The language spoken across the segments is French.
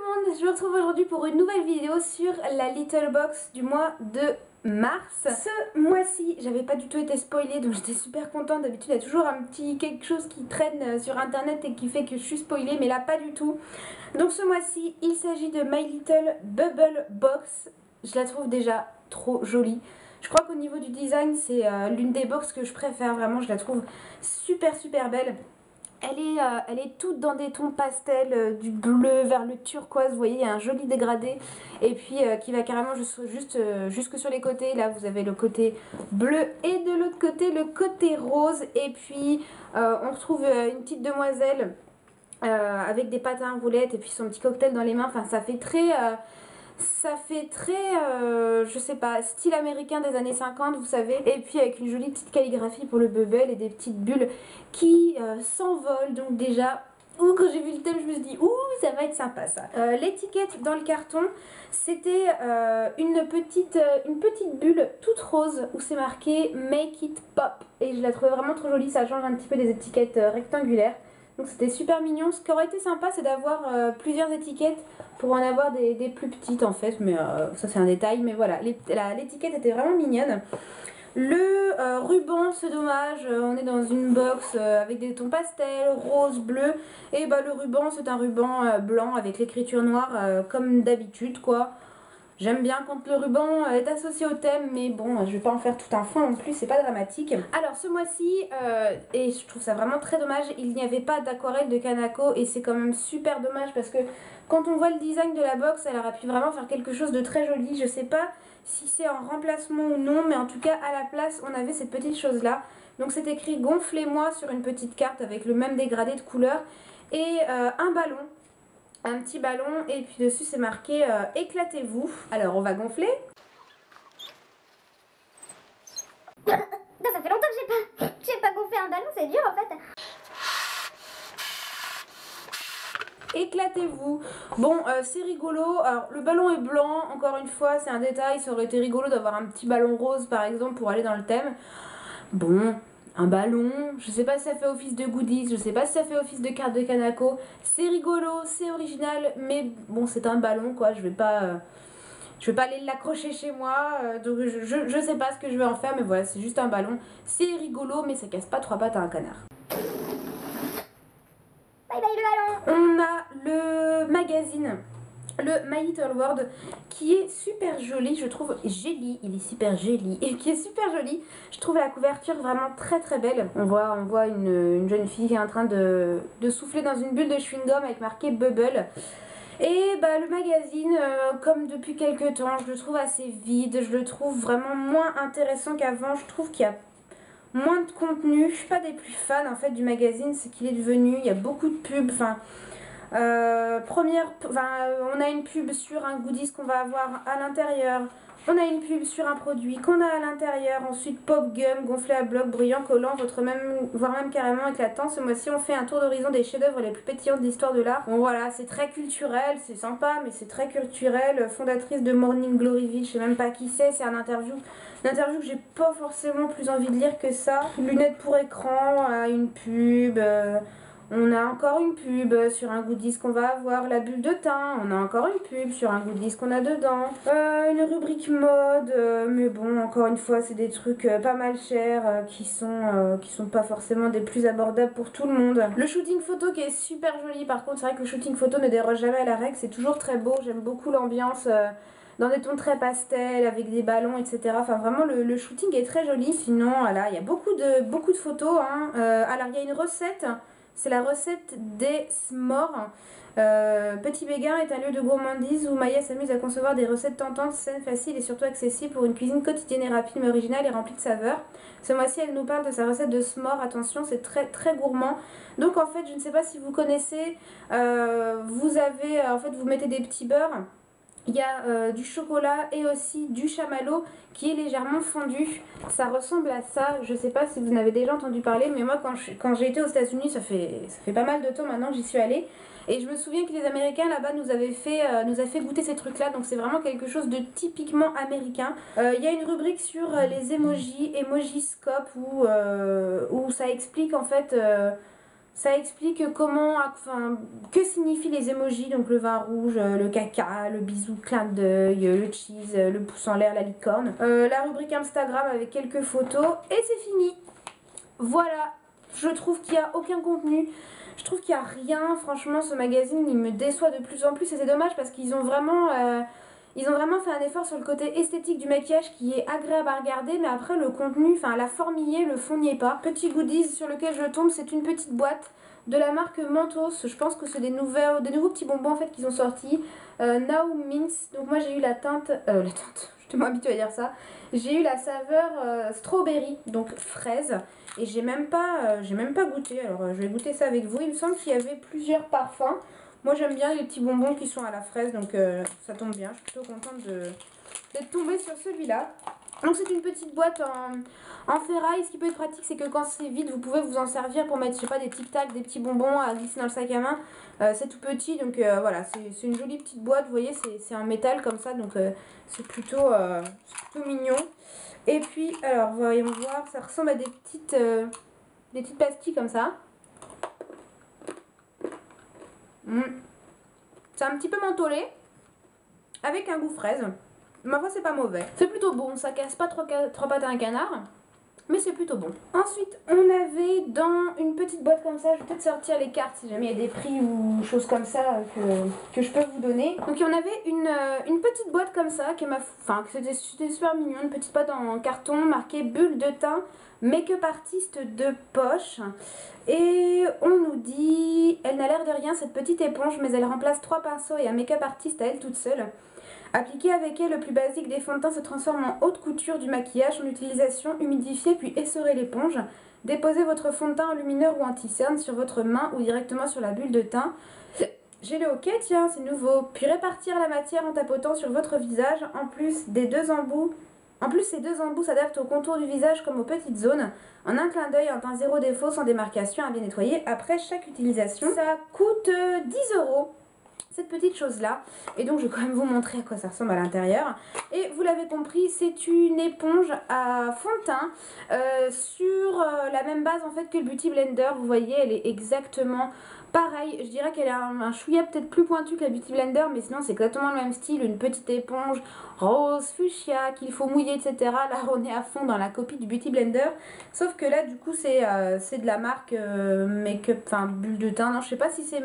monde, je vous retrouve aujourd'hui pour une nouvelle vidéo sur la Little Box du mois de mars. Ce mois-ci, j'avais pas du tout été spoilée, donc j'étais super contente. D'habitude, il y a toujours un petit quelque chose qui traîne sur internet et qui fait que je suis spoilée, mais là pas du tout. Donc ce mois-ci, il s'agit de My Little Bubble Box. Je la trouve déjà trop jolie. Je crois qu'au niveau du design, c'est l'une des box que je préfère, vraiment, je la trouve super belle. Elle est toute dans des tons pastels, du bleu vers le turquoise, vous voyez, il y a un joli dégradé. Et puis qui va carrément jusque sur les côtés. Là, vous avez le côté bleu et de l'autre côté, le côté rose. Et puis, on retrouve une petite demoiselle avec des patins à roulettes et puis son petit cocktail dans les mains. Enfin, ça fait très... je sais pas, style américain des années 50, vous savez. Et puis avec une jolie petite calligraphie pour le bubble et des petites bulles qui s'envolent. Donc déjà, quand j'ai vu le thème, je me suis dit, ouh, ça va être sympa ça. L'étiquette dans le carton, c'était une petite bulle toute rose où c'est marqué Make It Pop. Et je la trouvais vraiment trop jolie, ça change un petit peu des étiquettes rectangulaires. Donc c'était super mignon. Ce qui aurait été sympa, c'est d'avoir plusieurs étiquettes pour en avoir des plus petites en fait, mais ça c'est un détail. Mais voilà, l'étiquette était vraiment mignonne. Le ruban, c'est dommage, on est dans une box avec des tons pastels, rose, bleu. Et bah le ruban, c'est un ruban blanc avec l'écriture noire comme d'habitude quoi. J'aime bien quand le ruban est associé au thème, mais bon, je vais pas en faire tout un fond non plus, c'est pas dramatique. Alors ce mois-ci, et je trouve ça vraiment très dommage, il n'y avait pas d'aquarelle de Kanako et c'est quand même super dommage parce que quand on voit le design de la box, elle aurait pu vraiment faire quelque chose de très joli. Je sais pas si c'est en remplacement ou non, mais en tout cas à la place, on avait cette petite chose-là. Donc c'est écrit gonflez-moi sur une petite carte avec le même dégradé de couleurs et un ballon. Un petit ballon et puis dessus c'est marqué éclatez-vous. Alors on va gonfler. Ça fait longtemps que j'ai pas gonflé un ballon, c'est dur en fait. Éclatez-vous. Bon, c'est rigolo. Alors le ballon est blanc, encore une fois c'est un détail. Ça aurait été rigolo d'avoir un petit ballon rose par exemple pour aller dans le thème. Bon, un ballon, je sais pas si ça fait office de goodies, je sais pas si ça fait office de carte de Kanako. C'est rigolo, c'est original, mais bon c'est un ballon quoi, je vais pas aller l'accrocher chez moi, donc je sais pas ce que je vais en faire, mais voilà, c'est juste un ballon. C'est rigolo, mais ça casse pas trois pattes à un canard. Bye bye le ballon. On a le magazine, le My Little World, qui est super joli, je trouve. Jelly, il est super joli, et qui est super joli. Je trouve la couverture vraiment très belle. On voit une jeune fille qui est en train de souffler dans une bulle de chewing-gum avec marqué Bubble. Et bah le magazine, comme depuis quelques temps, je le trouve assez vide, je le trouve vraiment moins intéressant qu'avant, je trouve qu'il y a moins de contenu. Je suis pas des plus fans en fait du magazine, c'est qu'il est devenu, il y a beaucoup de pubs, on a une pub sur un goodies qu'on va avoir à l'intérieur. On a une pub sur un produit qu'on a à l'intérieur. Ensuite, pop gum, gonflé à bloc, brillant, collant, voire même carrément éclatant. Ce mois-ci, on fait un tour d'horizon des chefs-d'œuvre les plus pétillants de l'histoire de l'art. Bon, voilà, c'est très culturel, c'est sympa, mais c'est très culturel. Fondatrice de Morning Gloryville, je sais même pas qui c'est une interview que j'ai pas forcément plus envie de lire que ça. Lunettes pour écran, une pub. On a encore une pub sur un goodies qu'on va avoir, la bulle de teint, on a encore une pub sur un goodies qu'on a dedans, une rubrique mode, mais bon, encore une fois, c'est des trucs pas mal chers qui sont pas forcément des plus abordables pour tout le monde. Le shooting photo qui est super joli, par contre, c'est vrai que le shooting photo ne déroge jamais à la règle, c'est toujours très beau, j'aime beaucoup l'ambiance. Dans des tons très pastels, avec des ballons, etc. Enfin, vraiment, le shooting est très joli. Sinon, voilà, il y a beaucoup de photos. Hein. Alors, il y a une recette. C'est la recette des s'mores. Petit Béguin est un lieu de gourmandise où Maya s'amuse à concevoir des recettes tentantes, saines, faciles et surtout accessibles pour une cuisine quotidienne et rapide mais originale et remplie de saveurs. Ce mois-ci, elle nous parle de sa recette de s'mores. Attention, c'est très gourmand. Donc en fait, je ne sais pas si vous connaissez, vous mettez des petits beurres. Il y a du chocolat et aussi du chamallow qui est légèrement fondu. Ça ressemble à ça. Je sais pas si vous en avez déjà entendu parler, mais moi quand j'ai été aux États-Unis, ça fait pas mal de temps maintenant que j'y suis allée. Et je me souviens que les Américains là-bas nous avaient fait goûter ces trucs-là. Donc c'est vraiment quelque chose de typiquement américain. Il y a une rubrique sur les emojis, Emojiscope, où ça explique en fait... Ça explique comment, enfin, que signifient les emojis, donc le vin rouge, le caca, le bisou, clin d'œil, le cheese, le pouce en l'air, la licorne. La rubrique Instagram avec quelques photos et c'est fini. Voilà, je trouve qu'il n'y a aucun contenu. Je trouve qu'il n'y a rien. Franchement, ce magazine, il me déçoit de plus en plus et c'est dommage parce qu'ils ont vraiment... Ils ont vraiment fait un effort sur le côté esthétique du maquillage qui est agréable à regarder, mais après le contenu, enfin la forme y est, le fond n'y est pas. Petit goodies sur lequel je tombe, c'est une petite boîte de la marque Mentos. Je pense que c'est des nouveaux petits bonbons en fait qu'ils ont sortis. Now Mints. Donc moi j'ai eu la teinte, je suis tellement habituée à dire ça. J'ai eu la saveur strawberry, donc fraise. Et j'ai même pas goûté. Alors je vais goûter ça avec vous. Il me semble qu'il y avait plusieurs parfums. Moi j'aime bien les petits bonbons qui sont à la fraise, donc ça tombe bien. Je suis plutôt contente d'être tombée sur celui-là. Donc c'est une petite boîte en ferraille. Ce qui peut être pratique, c'est que quand c'est vide, vous pouvez vous en servir pour mettre, je sais pas, des tic-tac, des petits bonbons à glisser dans le sac à main. C'est tout petit, donc voilà, c'est une jolie petite boîte. Vous voyez, c'est en métal comme ça, donc c'est plutôt mignon. Et puis, alors voyons voir, ça ressemble à des petites pastilles comme ça. C'est un petit peu mentholé, avec un goût fraise. Ma foi, c'est pas mauvais. C'est plutôt bon, ça casse pas trois pattes à un canard, mais c'est plutôt bon. Ensuite, on avait dans une petite boîte comme ça, je vais peut-être sortir les cartes si jamais il y a des prix ou choses comme ça que je peux vous donner. Donc, on avait une petite boîte comme ça, que c'était super mignon, une petite boîte en carton marquée bulle de teint, make-up artiste de poche. Et on nous dit, elle n'a l'air de rien cette petite éponge, mais elle remplace 3 pinceaux et un make-up artiste à elle toute seule. Appliquer avec elle le plus basique des fonds de teint se transforme en haute couture du maquillage. En utilisation, humidifiez puis essorez l'éponge. Déposez votre fond de teint lumineur ou anti-cerne sur votre main ou directement sur la bulle de teint. J'ai le OK, tiens, c'est nouveau. Puis répartir la matière en tapotant sur votre visage. En plus, ces deux embouts s'adaptent au contour du visage comme aux petites zones. En un clin d'œil, un teint zéro défaut sans démarcation à bien nettoyer après chaque utilisation. Ça coûte 10 €. Cette petite chose là, et donc je vais quand même vous montrer à quoi ça ressemble à l'intérieur. Et vous l'avez compris, c'est une éponge à fond de teint sur la même base en fait que le Beauty Blender. Vous voyez, elle est exactement pareille. Je dirais qu'elle a un chouïa peut-être plus pointu que la Beauty Blender, mais sinon c'est exactement le même style, une petite éponge rose, fuchsia, qu'il faut mouiller, etc. Là on est à fond dans la copie du Beauty Blender, sauf que là du coup c'est de la marque Make-up, enfin bulle de teint, non je sais pas si c'est...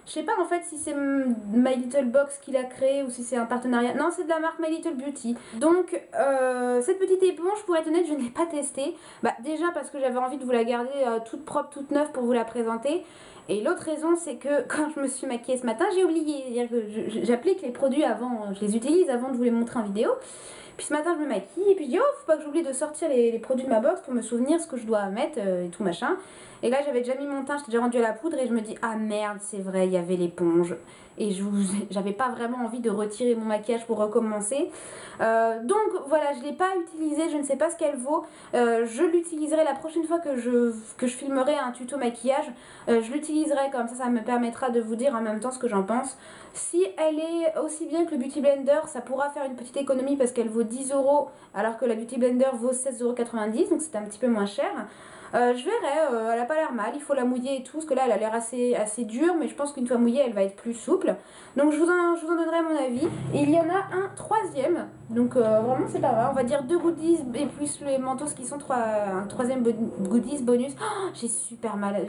Je sais pas en fait si c'est My Little Box qui l'a créé ou si c'est un partenariat. Non, c'est de la marque My Little Beauty. Donc, cette petite éponge, pour être honnête, je ne l'ai pas testée. Bah, déjà parce que j'avais envie de vous la garder toute propre, toute neuve pour vous la présenter. Et l'autre raison, c'est que quand je me suis maquillée ce matin, j'ai oublié. C'est-à-dire que j'applique les produits avant, je les utilise avant de vous les montrer en vidéo. Puis ce matin, je me maquille et puis je dis, oh, faut pas que j'oublie de sortir les produits de ma box pour me souvenir ce que je dois mettre et tout machin. Et là, j'avais déjà mis mon teint, j'étais déjà rendue à la poudre et je me dis, ah merde, c'est vrai, il y avait l'éponge. Et j'avais pas vraiment envie de retirer mon maquillage pour recommencer. Donc voilà, je l'ai pas utilisée, je ne sais pas ce qu'elle vaut. Je l'utiliserai la prochaine fois que je filmerai un tuto maquillage. Je l'utiliserai comme ça me permettra de vous dire en même temps ce que j'en pense. Si elle est aussi bien que le Beauty Blender, ça pourra faire une petite économie parce qu'elle vaut 10 € alors que la Beauty Blender vaut 16,90 €, donc c'est un petit peu moins cher. Je verrai, elle a pas l'air mal, il faut la mouiller et tout, parce que là elle a l'air assez dure, mais je pense qu'une fois mouillée elle va être plus souple. Donc je vous en donnerai mon avis. Et il y en a un troisième, donc vraiment c'est pas mal, on va dire 2 goodies et plus les manteaux qui sont un troisième goodies bonus. Oh, j'ai super mal,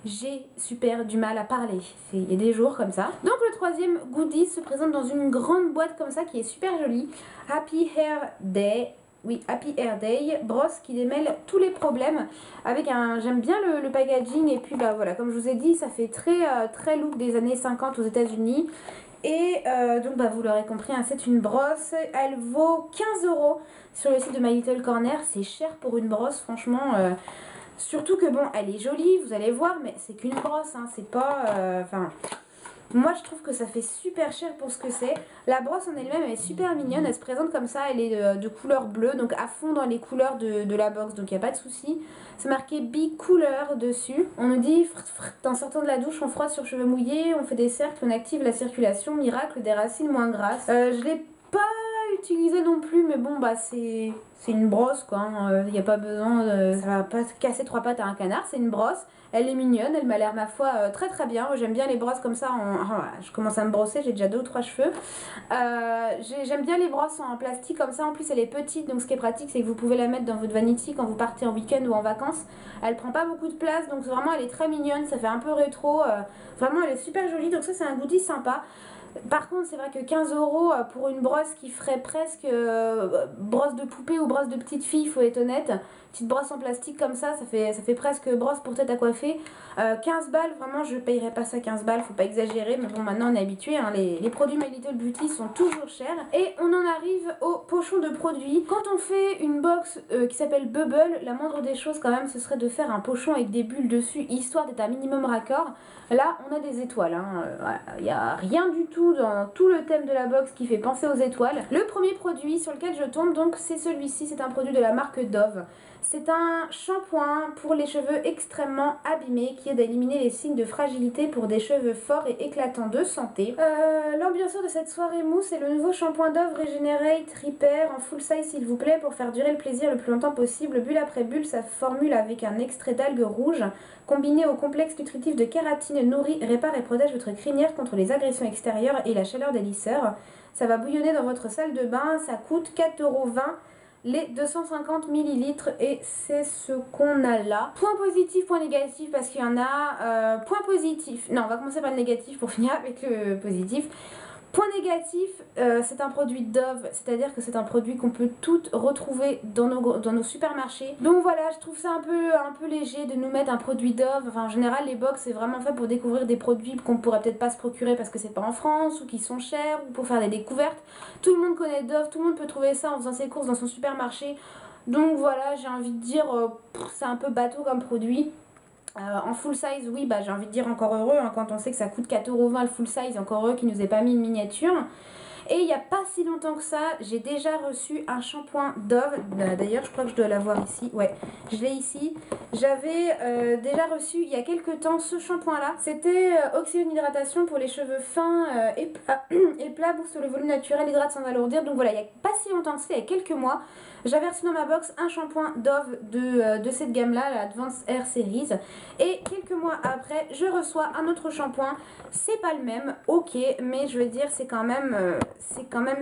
j'ai super du mal à parler, il y a des jours comme ça. Donc le troisième goodies se présente dans une grande boîte comme ça qui est super jolie. Happy Hair Day. Oui, Happy Hair Day, brosse qui démêle tous les problèmes avec j'aime bien le packaging et puis bah voilà, comme je vous ai dit, ça fait très look des années 50 aux États-Unis. Et donc bah vous l'aurez compris, hein, c'est une brosse, elle vaut 15 € sur le site de My Little Corner, c'est cher pour une brosse franchement. Surtout que bon, elle est jolie, vous allez voir, mais c'est qu'une brosse, hein, c'est pas... moi je trouve que ça fait super cher pour ce que c'est. La brosse en elle-même elle est super mignonne, elle se présente comme ça, elle est de couleur bleue, donc à fond dans les couleurs de la box, donc il n'y a pas de souci. C'est marqué Be Cooler dessus. On nous dit, en sortant de la douche, on frotte sur cheveux mouillés, on fait des cercles, on active la circulation, miracle des racines moins grasses. Je l'ai pas utiliser non plus, mais bon, bah c'est une brosse quoi. Il n'y a pas besoin de. Ça va pas casser trois pattes à un canard, c'est une brosse. Elle est mignonne, elle m'a l'air, ma foi, très très bien. J'aime bien les brosses comme ça. Voilà, je commence à me brosser, j'ai déjà 2 ou 3 cheveux. J'aime bien les brosses en plastique comme ça. En plus, elle est petite, donc ce qui est pratique, c'est que vous pouvez la mettre dans votre vanity quand vous partez en week-end ou en vacances. Elle prend pas beaucoup de place, donc vraiment, elle est très mignonne. Ça fait un peu rétro. Vraiment, elle est super jolie, donc ça, c'est un goodie sympa. Par contre, c'est vrai que 15 € pour une brosse qui ferait presque brosse de poupée ou brosse de petite fille, faut être honnête. Petite brosse en plastique comme ça fait presque brosse pour tête à coiffer. 15 balles, vraiment, je payerais pas ça 15 balles, faut pas exagérer. Mais bon, maintenant on est habitué, hein, les produits My Little Beauty sont toujours chers. Et on en arrive au pochon de produits. Quand on fait une box qui s'appelle Bubble, la moindre des choses quand même, ce serait de faire un pochon avec des bulles dessus, histoire d'être un minimum raccord. Là, on a des étoiles. Voilà. Il n'y a rien du tout dans tout le thème de la box qui fait penser aux étoiles. Le premier produit sur lequel je tombe, donc, c'est celui-ci. C'est un produit de la marque Dove. C'est un shampoing pour les cheveux extrêmement abîmés qui aide à éliminer les signes de fragilité pour des cheveux forts et éclatants de santé. L'ambianceur de cette soirée mousse, c'est le nouveau shampoing Dove Regenerate Repair en full size s'il vous plaît pour faire durer le plaisir le plus longtemps possible. Bulle après bulle, sa formule avec un extrait d'algues rouges combiné au complexe nutritif de kératine nourrit, répare et protège votre crinière contre les agressions extérieures et la chaleur des lisseurs. Ça va bouillonner dans votre salle de bain, ça coûte 4,20 € les 250 ml et c'est ce qu'on a là. Point positif, point négatif parce qu'il y en a. Point positif, non on va commencer par le négatif pour finir avec le positif. Point négatif, c'est un produit Dove, c'est-à-dire que c'est un produit qu'on peut tout retrouver dans nos supermarchés. Donc voilà, je trouve ça un peu léger de nous mettre un produit Dove. Enfin, en général, les box, c'est vraiment fait pour découvrir des produits qu'on pourrait peut-être pas se procurer parce que c'est pas en France ou qui sont chers ou pour faire des découvertes. Tout le monde connaît Dove, tout le monde peut trouver ça en faisant ses courses dans son supermarché. Donc voilà, j'ai envie de dire, c'est un peu bateau comme produit. En full size, oui, bah j'ai envie de dire encore heureux, hein, quand on sait que ça coûte 4,20 € le full size, encore heureux qu'il nous ait pas mis une miniature. Et il n'y a pas si longtemps que ça, j'ai déjà reçu un shampoing Dove. D'ailleurs, je crois que je dois l'avoir ici. Ouais, je l'ai ici. J'avais déjà reçu il y a quelques temps ce shampoing-là. C'était oxygène d'hydratation pour les cheveux fins et plats, booste le volume naturel, hydrate sans alourdir. Donc voilà, il n'y a pas si longtemps que ça, il y a quelques mois, j'avais reçu dans ma box un shampoing Dove de cette gamme-là, la Advanced Hair Series. Et quelques mois après, je reçois un autre shampoing. C'est pas le même, ok, mais je veux dire, c'est quand même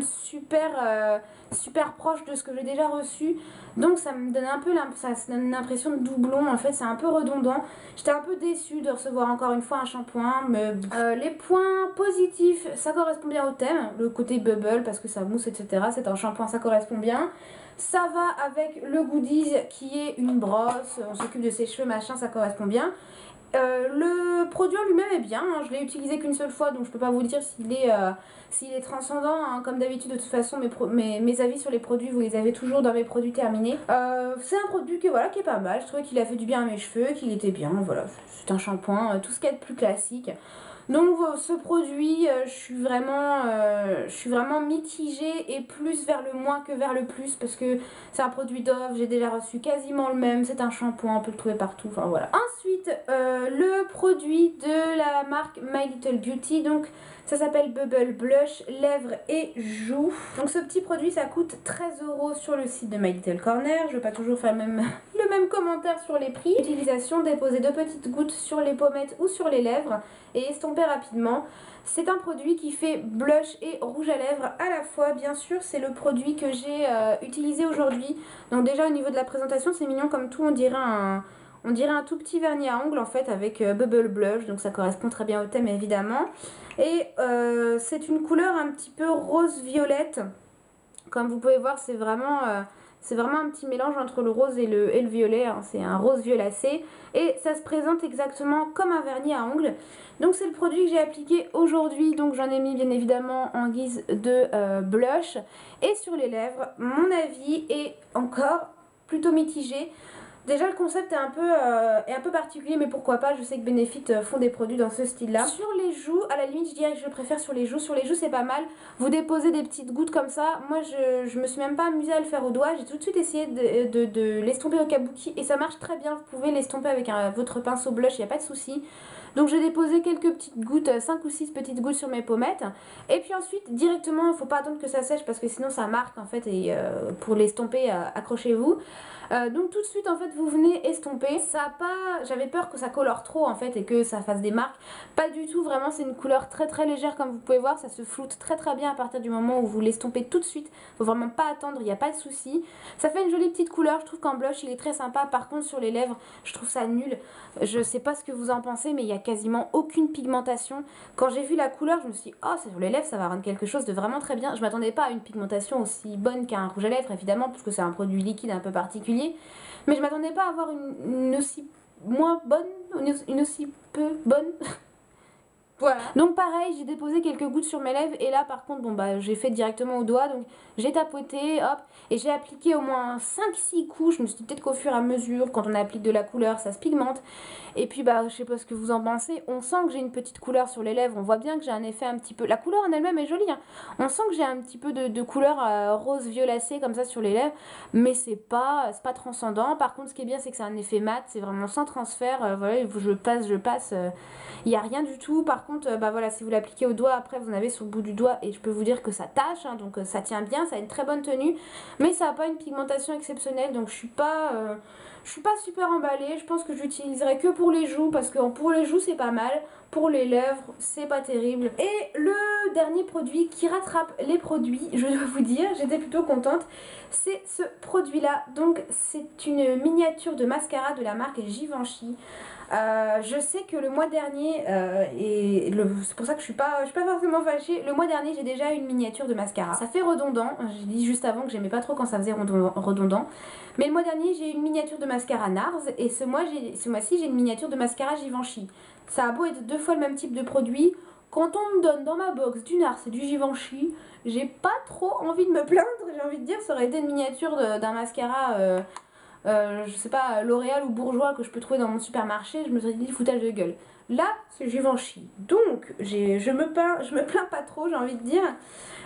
super proche de ce que j'ai déjà reçu. Donc ça me donne un peu une impression de doublon. En fait, c'est un peu redondant. J'étais un peu déçue de recevoir encore une fois un shampoing. Mais les points positifs, ça correspond bien au thème. Le côté bubble, parce que ça mousse, etc. C'est un shampoing, ça correspond bien. Ça va avec le goodies qui est une brosse, on s'occupe de ses cheveux, machin, ça correspond bien. Le produit en lui-même est bien, hein, je l'ai utilisé qu'une seule fois donc je peux pas vous dire s'il est transcendant, hein, comme d'habitude. De toute façon mes avis sur les produits vous les avez toujours dans mes produits terminés. C'est un produit qui est pas mal, je trouvais qu'il a fait du bien à mes cheveux, qu'il était bien, voilà, c'est un shampoing, tout ce qu'il y a de plus classique. Donc ce produit, je suis vraiment mitigée et plus vers le moins que vers le plus parce que c'est un produit Dove, j'ai déjà reçu quasiment le même, c'est un shampoing, on peut le trouver partout, enfin voilà. Ensuite, le produit de la marque My Little Beauty, donc ça s'appelle Bubble Blush, lèvres et joues. Donc ce petit produit ça coûte 13 € sur le site de My Little Corner, je vais pas toujours faire le même commentaire sur les prix. Utilisation, déposer 2 petites gouttes sur les pommettes ou sur les lèvres et estomper rapidement. C'est un produit qui fait blush et rouge à lèvres à la fois. Bien sûr, c'est le produit que j'ai utilisé aujourd'hui. Donc déjà au niveau de la présentation, c'est mignon comme tout, on dirait un tout petit vernis à ongles en fait avec Bubble Blush, donc ça correspond très bien au thème évidemment. Et c'est une couleur un petit peu rose-violette. Comme vous pouvez voir, c'est vraiment un petit mélange entre le rose et le violet, hein. C'est un rose violacé et ça se présente exactement comme un vernis à ongles. Donc c'est le produit que j'ai appliqué aujourd'hui, donc j'en ai mis bien évidemment en guise de blush. Et sur les lèvres, mon avis est encore plutôt mitigé. Déjà le concept est un peu particulier, mais pourquoi pas, je sais que Benefit font des produits dans ce style là. Sur les joues, à la limite je dirais que je préfère sur les joues c'est pas mal. Vous déposez des petites gouttes comme ça, moi je me suis même pas amusée à le faire au doigt, j'ai tout de suite essayé de l'estomper au kabuki et ça marche très bien. Vous pouvez l'estomper avec votre pinceau blush, il n'y a pas de souci. Donc j'ai déposé quelques petites gouttes, 5 ou 6 petites gouttes sur mes pommettes. Et puis ensuite directement, il ne faut pas attendre que ça sèche parce que sinon ça marque en fait. Et pour l'estomper, accrochez-vous. Donc tout de suite en fait vous venez estomper. Ça a pas, j'avais peur que ça colore trop en fait et que ça fasse des marques. Pas du tout, vraiment c'est une couleur très très légère comme vous pouvez voir. Ça se floute très très bien à partir du moment où vous l'estompez tout de suite. Faut vraiment pas attendre, il n'y a pas de souci. Ça fait une jolie petite couleur, je trouve qu'en blush il est très sympa. Par contre sur les lèvres je trouve ça nul. Je sais pas ce que vous en pensez mais il y a quasiment aucune pigmentation. Quand j'ai vu la couleur je me suis dit oh sur les lèvres ça va rendre quelque chose de vraiment très bien. Je m'attendais pas à une pigmentation aussi bonne qu'un rouge à lèvres évidemment puisque c'est un produit liquide un peu particulier. Mais je m'attendais pas à avoir une aussi moins bonne, une aussi peu bonne. Voilà. Donc pareil, j'ai déposé quelques gouttes sur mes lèvres et là par contre bon bah j'ai fait directement au doigt, donc j'ai tapoté, hop, et j'ai appliqué au moins 5-6 couches. Je me suis dit peut-être qu'au fur et à mesure, quand on applique de la couleur, ça se pigmente. Et puis bah je sais pas ce que vous en pensez, on sent que j'ai une petite couleur sur les lèvres, on voit bien que j'ai un effet un petit peu, la couleur en elle-même est jolie, hein. On sent que j'ai un petit peu de couleur rose violacée comme ça sur les lèvres, mais c'est pas transcendant. Par contre ce qui est bien c'est que c'est un effet mat, c'est vraiment sans transfert, voilà, je passe, il n'y a rien du tout. Par contre, bah voilà, si vous l'appliquez au doigt, après vous en avez sur le bout du doigt et je peux vous dire que ça tâche, hein, donc ça tient bien, ça a une très bonne tenue, mais ça n'a pas une pigmentation exceptionnelle, donc je suis pas super emballée. Je pense que j'utiliserai que pour les joues parce que pour les joues c'est pas mal, pour les lèvres c'est pas terrible. Et le dernier produit qui rattrape les produits, je dois vous dire, j'étais plutôt contente, c'est ce produit là. Donc c'est une miniature de mascara de la marque Givenchy. Je sais que le mois dernier, c'est pour ça que je suis pas forcément fâchée, le mois dernier j'ai déjà une miniature de mascara. Ça fait redondant, j'ai dit juste avant que j'aimais pas trop quand ça faisait redondant. Mais le mois dernier j'ai eu une miniature de mascara NARS et ce mois-ci j'ai une miniature de mascara Givenchy. Ça a beau être 2 fois le même type de produit, quand on me donne dans ma box du NARS et du Givenchy, j'ai pas trop envie de me plaindre, j'ai envie de dire, ça aurait été une miniature d'un mascara... je sais pas, L'Oréal ou Bourjois que je peux trouver dans mon supermarché, je me serais dit foutage de gueule. Là, c'est Givenchy. Donc, je me plains pas trop, j'ai envie de dire.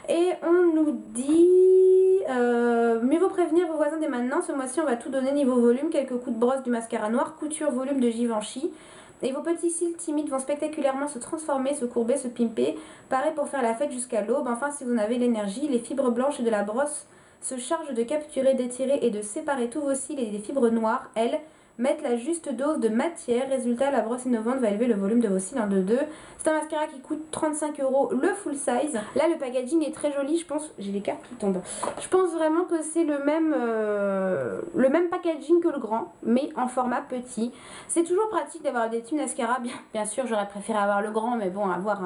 Et on nous dit, mieux vaut prévenir vos voisins dès maintenant. Ce mois-ci, on va tout donner niveau volume. Quelques coups de brosse du mascara noir, couture volume de Givenchy. Et vos petits cils timides vont spectaculairement se transformer, se courber, se pimper. Pareil pour faire la fête jusqu'à l'aube. Enfin, si vous en avez l'énergie, les fibres blanches de la brosse se charge de capturer, d'étirer et de séparer tous vos cils et les fibres noires, elles, mettent la juste dose de matière. Résultat, la brosse innovante va élever le volume de vos cils en 2-2. C'est un mascara qui coûte 35 € le full size. Là, le packaging est très joli, je pense... J'ai les cartes qui tombent. Je pense vraiment que c'est le même packaging que le grand, mais en format petit. C'est toujours pratique d'avoir des petits mascaras. Bien sûr, j'aurais préféré avoir le grand, mais bon, avoir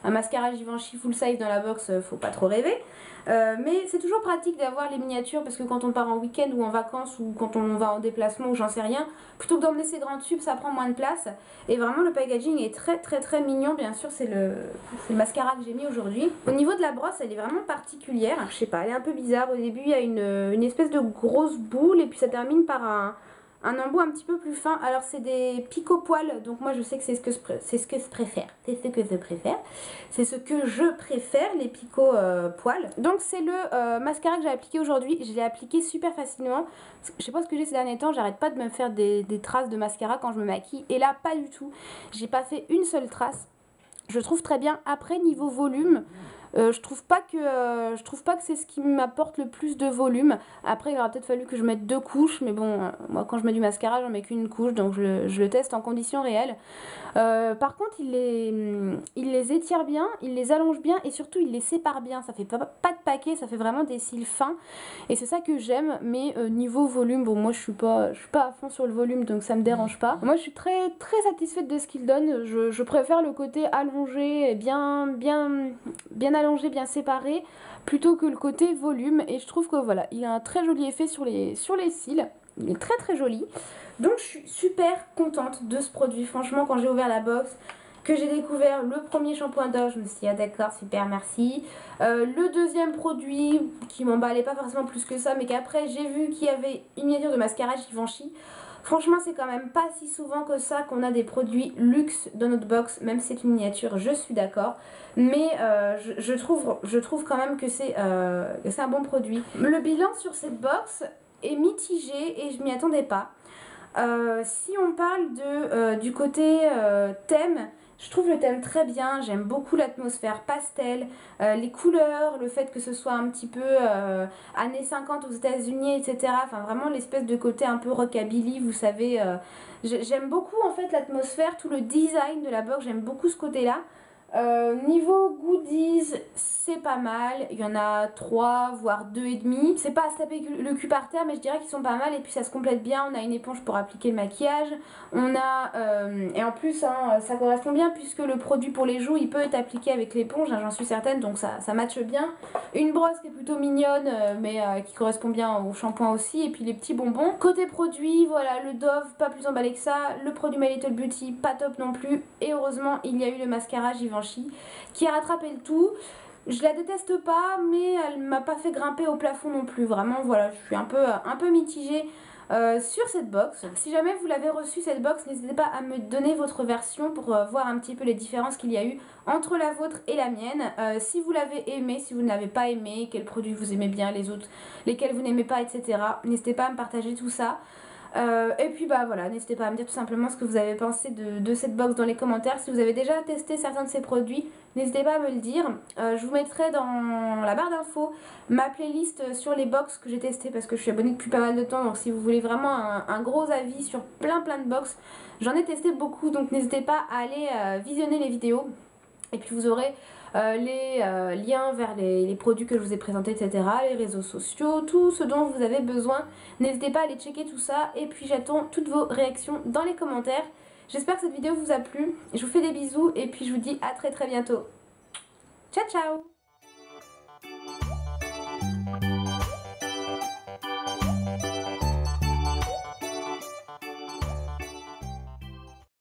un mascara Givenchy full size dans la box, faut pas trop rêver. Mais c'est toujours pratique d'avoir les miniatures parce que quand on part en week-end ou en vacances ou quand on va en déplacement ou j'en sais rien, plutôt que d'emmener ces grands tubes, ça prend moins de place. Et vraiment le packaging est très très très mignon. Bien sûr c'est le mascara que j'ai mis aujourd'hui. Au niveau de la brosse, elle est vraiment particulière. Je sais pas, elle est un peu bizarre. Au début il y a une espèce de grosse boule et puis ça termine par un embout un petit peu plus fin. Alors c'est des picots poils, donc moi je sais que c'est ce que je préfère. C'est ce que je préfère, les picots poils. Donc c'est le mascara que j'ai appliqué aujourd'hui. Je l'ai appliqué super facilement. Je sais pas ce que j'ai ces derniers temps, j'arrête pas de me faire des traces de mascara quand je me maquille. Et là pas du tout. J'ai pas fait une seule trace. Je trouve très bien. Après niveau volume, je trouve pas que c'est ce qui m'apporte le plus de volume. Après il aurait peut-être fallu que je mette 2 couches, mais bon moi quand je mets du mascara j'en mets qu'une couche, donc je le teste en conditions réelles. Par contre il les étire bien, il les allonge bien et surtout il les sépare bien. Ça fait pas de paquet, ça fait vraiment des cils fins et c'est ça que j'aime. Mais niveau volume, bon moi je suis pas à fond sur le volume, donc ça me dérange pas. Moi je suis très très satisfaite de ce qu'il donne. Je préfère le côté allongé et bien allongé, bien séparé, plutôt que le côté volume. Et je trouve que voilà, il a un très joli effet sur les cils. Il est très très joli. Donc je suis super contente de ce produit. Franchement, quand j'ai ouvert la box, que j'ai découvert le premier shampoing Dove, je me suis dit ah d'accord, super, merci. Le deuxième produit qui m'emballait pas forcément plus que ça, mais qu'après j'ai vu qu'il y avait une miniature de mascara Givenchy. Franchement, c'est quand même pas si souvent que ça qu'on a des produits luxe dans notre box, même si c'est une miniature, je suis d'accord. Mais je trouve quand même que c'est un bon produit. Le bilan sur cette box est mitigé et je m'y attendais pas. Si on parle du côté thème, je trouve le thème très bien, j'aime beaucoup l'atmosphère pastel, les couleurs, le fait que ce soit un petit peu années 50 aux États-Unis, etc. Enfin vraiment l'espèce de côté un peu rockabilly, vous savez. J'aime beaucoup en fait l'atmosphère, tout le design de la box, j'aime beaucoup ce côté-là. Niveau goodies, c'est pas mal. Il y en a 3 voire 2 et demi. C'est pas à se taper le cul par terre, mais je dirais qu'ils sont pas mal. Et puis ça se complète bien. On a une éponge pour appliquer le maquillage. On a et en plus hein, ça correspond bien puisque le produit pour les joues il peut être appliqué avec l'éponge, hein, j'en suis certaine, donc ça matche bien. Une brosse qui est plutôt mignonne mais qui correspond bien au shampoing aussi. Et puis les petits bonbons. Côté produit, voilà, le Dove pas plus emballé que ça. Le produit My Little Beauty pas top non plus. Et heureusement il y a eu le mascara Givenchy qui a rattrapé le tout. Je la déteste pas, mais elle m'a pas fait grimper au plafond non plus. Vraiment, voilà, je suis un peu mitigée sur cette box. Si jamais vous l'avez reçue cette box, n'hésitez pas à me donner votre version pour voir un petit peu les différences qu'il y a eu entre la vôtre et la mienne. Si vous l'avez aimé, si vous ne l'avez pas aimé, quels produits vous aimez bien, les autres, lesquels vous n'aimez pas, etc. N'hésitez pas à me partager tout ça. Et puis bah voilà, n'hésitez pas à me dire tout simplement ce que vous avez pensé de cette box dans les commentaires. Si vous avez déjà testé certains de ces produits, n'hésitez pas à me le dire. Je vous mettrai dans la barre d'infos ma playlist sur les box que j'ai testées parce que je suis abonnée depuis pas mal de temps. Donc si vous voulez vraiment un gros avis sur plein de box, j'en ai testé beaucoup, donc n'hésitez pas à aller visionner les vidéos. Et puis vous aurez les liens vers les produits que je vous ai présentés, etc. Les réseaux sociaux, tout ce dont vous avez besoin. N'hésitez pas à aller checker tout ça. Et puis j'attends toutes vos réactions dans les commentaires. J'espère que cette vidéo vous a plu. Je vous fais des bisous et puis je vous dis à très bientôt. Ciao ciao!